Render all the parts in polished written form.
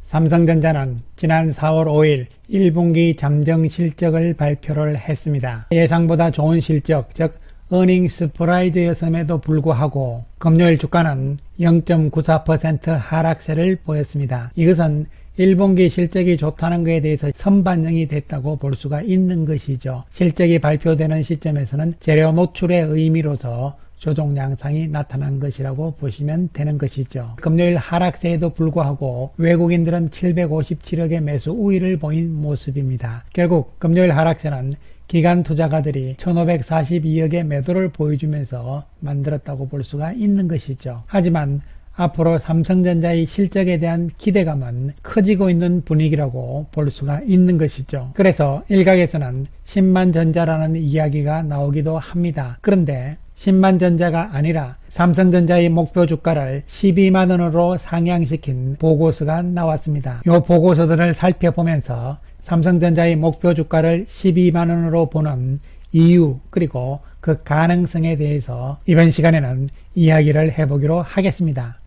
삼성전자는 지난 4월 5일 1분기 잠정 실적을 발표를 했습니다. 예상보다 좋은 실적, 즉 어닝 서프라이즈였음에도 불구하고 금요일 주가는 0.94% 하락세를 보였습니다. 이것은 1분기 실적이 좋다는 것에 대해서 선반영이 됐다고 볼 수가 있는 것이죠. 실적이 발표되는 시점에서는 재료 노출의 의미로서 조정 양상이 나타난 것이라고 보시면 되는 것이죠. 금요일 하락세에도 불구하고 외국인들은 757억의 매수 우위를 보인 모습입니다. 결국 금요일 하락세는 기관 투자가들이 1542억의 매도를 보여주면서 만들었다고 볼 수가 있는 것이죠. 하지만 앞으로 삼성전자의 실적에 대한 기대감은 커지고 있는 분위기라고 볼 수가 있는 것이죠. 그래서 일각에서는 10만전자라는 이야기가 나오기도 합니다. 그런데 10만전자가 아니라 삼성전자의 목표 주가를 12만원으로 상향시킨 보고서가 나왔습니다. 이 보고서들을 살펴보면서 삼성전자의 목표 주가를 12만원으로 보는 이유 그리고 그 가능성에 대해서 이번 시간에는 이야기를 해보기로 하겠습니다.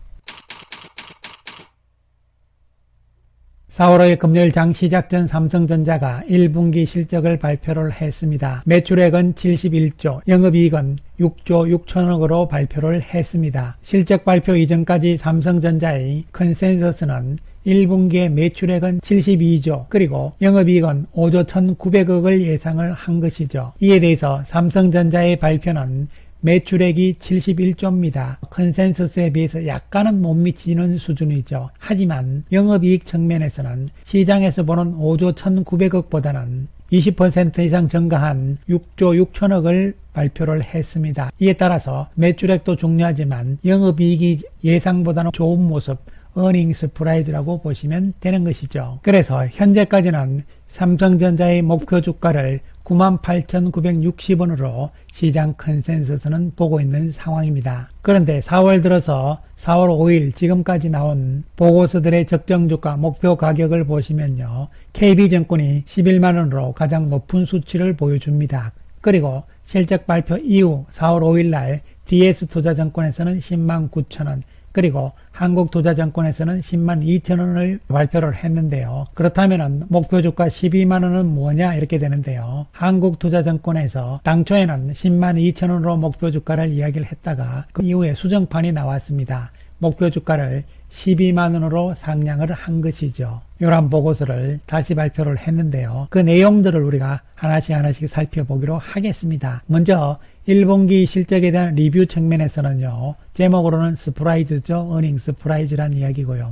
4월 5일 금요일 장 시작 전 삼성전자가 1분기 실적을 발표를 했습니다. 매출액은 71조, 영업이익은 6조 6천억으로 발표를 했습니다. 실적 발표 이전까지 삼성전자의 컨센서스는 1분기의 매출액은 72조 그리고 영업이익은 5조 1,900억을 예상을 한 것이죠. 이에 대해서 삼성전자의 발표는 매출액이 71조입니다. 컨센서스에 비해서 약간은 못 미치는 수준이죠. 하지만 영업이익 측면에서는 시장에서 보는 5조 1,900억보다는 20% 이상 증가한 6조 6천억을 발표를 했습니다. 이에 따라서 매출액도 중요하지만 영업이익이 예상보다는 좋은 모습, 어닝 서프라이즈라고 보시면 되는 것이죠. 그래서 현재까지는 삼성전자의 목표 주가를 98,960원으로 시장 컨센서스는 보고 있는 상황입니다. 그런데 4월 들어서 4월 5일 지금까지 나온 보고서들의 적정 주가 목표 가격을 보시면요. KB증권이 11만원으로 가장 높은 수치를 보여줍니다. 그리고 실적 발표 이후 4월 5일 날 DS투자증권에서는 10만 9천원 그리고 한국투자증권에서는 10만 2천원을 발표를 했는데요. 그렇다면 목표 주가 12만원은 뭐냐 이렇게 되는데요. 한국투자증권에서 당초에는 10만 2천원으로 목표 주가를 이야기를 했다가 그 이후에 수정판이 나왔습니다. 목표 주가를 12만원으로 상향을 한 것이죠. 이러한 보고서를 다시 발표를 했는데요. 그 내용들을 우리가 하나씩 살펴보기로 하겠습니다. 먼저 1분기 실적에 대한 리뷰 측면에서는요. 제목으로는 서프라이즈죠. 어닝 서프라이즈란 이야기고요.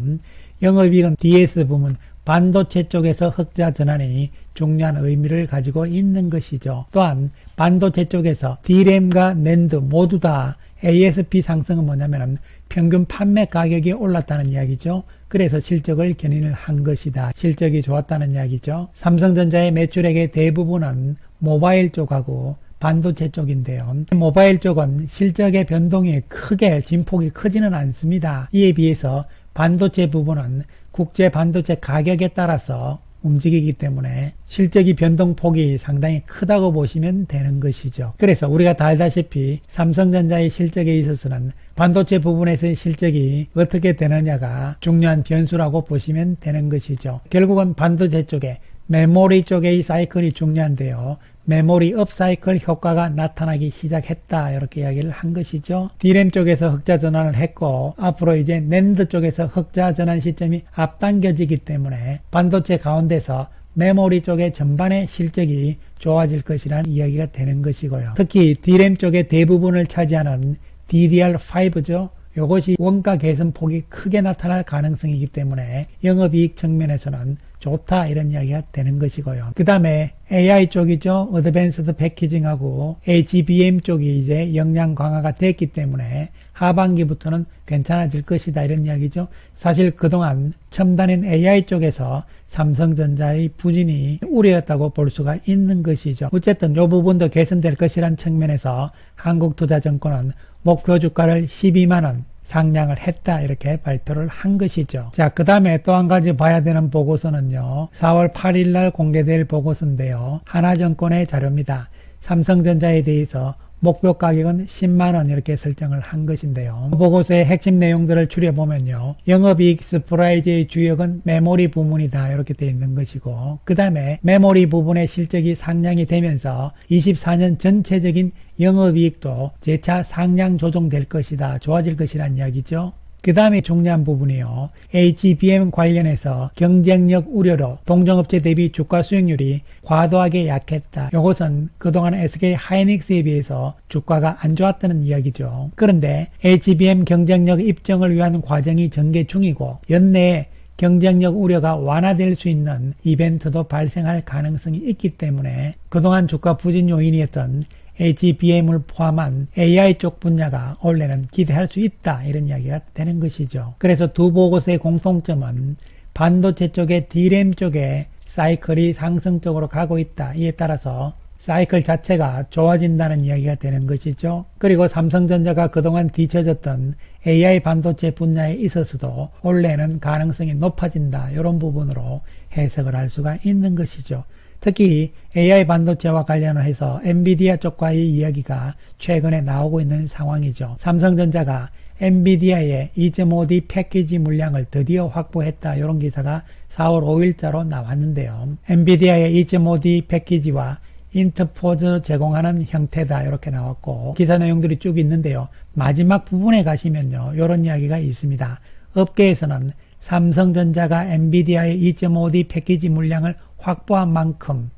영업이익은 DS 부문 반도체 쪽에서 흑자 전환이 중요한 의미를 가지고 있는 것이죠. 또한 반도체 쪽에서 D램과 낸드 모두 다 ASP 상승은 뭐냐면은 평균 판매 가격이 올랐다는 이야기죠. 그래서 실적을 견인을 한 것이다. 실적이 좋았다는 이야기죠. 삼성전자의 매출액의 대부분은 모바일 쪽하고 반도체 쪽인데요. 모바일 쪽은 실적의 변동이 크게 진폭이 크지는 않습니다. 이에 비해서 반도체 부분은 국제 반도체 가격에 따라서 움직이기 때문에 실적이 변동폭이 상당히 크다고 보시면 되는 것이죠. 그래서 우리가 다 알다시피 삼성전자의 실적에 있어서는 반도체 부분에서의 실적이 어떻게 되느냐가 중요한 변수라고 보시면 되는 것이죠. 결국은 반도체 쪽에 메모리 쪽의 사이클이 중요한데요. 메모리 업사이클 효과가 나타나기 시작했다 이렇게 이야기를 한 것이죠. D램 쪽에서 흑자 전환을 했고 앞으로 이제 낸드 쪽에서 흑자 전환 시점이 앞당겨지기 때문에 반도체 가운데서 메모리 쪽의 전반의 실적이 좋아질 것이라는 이야기가 되는 것이고요. 특히 D램 쪽의 대부분을 차지하는 DDR5죠. 이것이 원가 개선 폭이 크게 나타날 가능성이기 때문에 영업이익 측면에서는 좋다 이런 이야기가 되는 것이고요. 그 다음에 AI 쪽이죠. 어드밴스드 패키징하고 HBM 쪽이 이제 역량 강화가 됐기 때문에 하반기부터는 괜찮아질 것이다 이런 이야기죠. 사실 그동안 첨단인 AI 쪽에서 삼성전자의 부진이 우려였다고 볼 수가 있는 것이죠. 어쨌든 이 부분도 개선될 것이란 측면에서 한국투자증권은 목표 주가를 12만원 상향을 했다 이렇게 발표를 한 것이죠. 자, 그 다음에 또 한 가지 봐야 되는 보고서는요. 4월 8일 날 공개될 보고서인데요. 하나증권의 자료입니다. 삼성전자에 대해서 목표 가격은 10만원 이렇게 설정을 한 것인데요. 보고서의 핵심 내용들을 추려보면요. 영업이익 서프라이즈의 주역은 메모리 부문이다 이렇게 되어 있는 것이고, 그 다음에 메모리 부분의 실적이 상향이 되면서 24년 전체적인 영업이익도 재차 상향 조정될 것이다, 좋아질 것이라는 이야기죠. 그 다음에 중요한 부분이요. HBM 관련해서 경쟁력 우려로 동종업체 대비 주가 수익률이 과도하게 약했다. 이것은 그동안 SK 하이닉스에 비해서 주가가 안 좋았다는 이야기죠. 그런데 HBM 경쟁력 입증을 위한 과정이 전개 중이고, 연내에 경쟁력 우려가 완화될 수 있는 이벤트도 발생할 가능성이 있기 때문에 그동안 주가 부진 요인이었던 HBM을 포함한 AI 쪽 분야가 원래는 기대할 수 있다, 이런 이야기가 되는 것이죠. 그래서 두 보고서의 공통점은 반도체 쪽에 D램 쪽에 사이클이 상승적으로 가고 있다. 이에 따라서 사이클 자체가 좋아진다는 이야기가 되는 것이죠. 그리고 삼성전자가 그동안 뒤처졌던 AI 반도체 분야에 있어서도 원래는 가능성이 높아진다, 이런 부분으로 해석을 할 수가 있는 것이죠. 특히 AI 반도체와 관련해서 엔비디아 쪽과의 이야기가 최근에 나오고 있는 상황이죠. 삼성전자가 엔비디아의 2.5D 패키지 물량을 드디어 확보했다, 이런 기사가 4월 5일자로 나왔는데요. 엔비디아의 2.5D 패키지와 인터포즈 제공하는 형태다, 이렇게 나왔고, 기사 내용들이 쭉 있는데요. 마지막 부분에 가시면요, 이런 이야기가 있습니다. 업계에서는 삼성전자가 엔비디아의 2.5D 패키지 물량을 확보한 만큼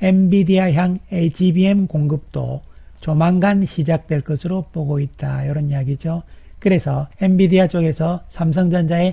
엔비디아향 HBM 공급도 조만간 시작될 것으로 보고 있다, 이런 이야기죠. 그래서 엔비디아 쪽에서 삼성전자의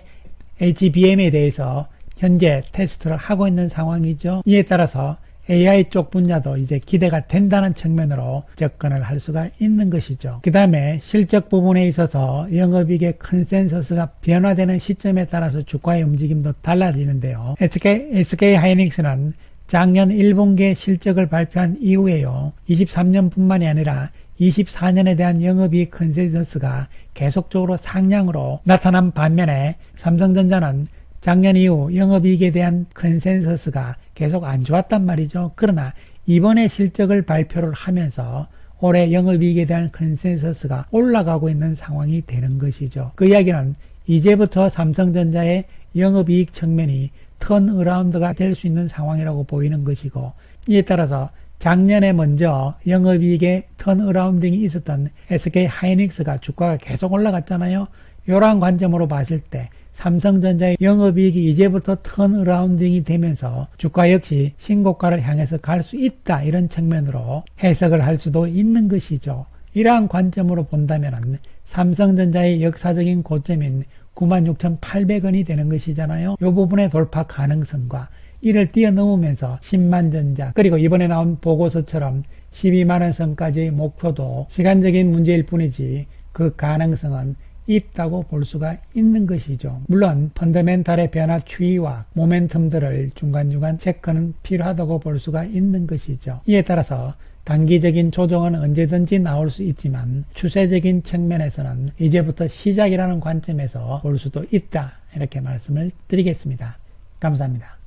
HBM에 대해서 현재 테스트를 하고 있는 상황이죠. 이에 따라서 AI 쪽 분야도 이제 기대가 된다는 측면으로 접근을 할 수가 있는 것이죠. 그 다음에 실적 부분에 있어서 영업이익의 컨센서스가 변화되는 시점에 따라서 주가의 움직임도 달라지는데요. SK 하이닉스는 작년 1분기에 실적을 발표한 이후에요. 23년뿐만이 아니라 24년에 대한 영업이익 컨센서스가 계속적으로 상향으로 나타난 반면에 삼성전자는 작년 이후 영업이익에 대한 컨센서스가 계속 안 좋았단 말이죠. 그러나 이번에 실적을 발표를 하면서 올해 영업이익에 대한 컨센서스가 올라가고 있는 상황이 되는 것이죠. 그 이야기는 이제부터 삼성전자의 영업이익 측면이 턴어라운드가 될 수 있는 상황이라고 보이는 것이고, 이에 따라서 작년에 먼저 영업이익의 턴어라운딩이 있었던 SK 하이닉스가 주가가 계속 올라갔잖아요. 이러한 관점으로 봤을 때 삼성전자의 영업이익이 이제부터 턴어라운딩이 되면서 주가 역시 신고가를 향해서 갈 수 있다, 이런 측면으로 해석을 할 수도 있는 것이죠. 이러한 관점으로 본다면 삼성전자의 역사적인 고점인 96,800원이 되는 것이잖아요. 이 부분의 돌파 가능성과 이를 뛰어넘으면서 10만전자, 그리고 이번에 나온 보고서처럼 12만원 선까지의 목표도 시간적인 문제일 뿐이지 그 가능성은 있다고 볼 수가 있는 것이죠. 물론 펀더멘탈의 변화 추이와 모멘텀들을 중간중간 체크는 필요하다고 볼 수가 있는 것이죠. 이에 따라서 단기적인 조정은 언제든지 나올 수 있지만 추세적인 측면에서는 이제부터 시작이라는 관점에서 볼 수도 있다, 이렇게 말씀을 드리겠습니다. 감사합니다.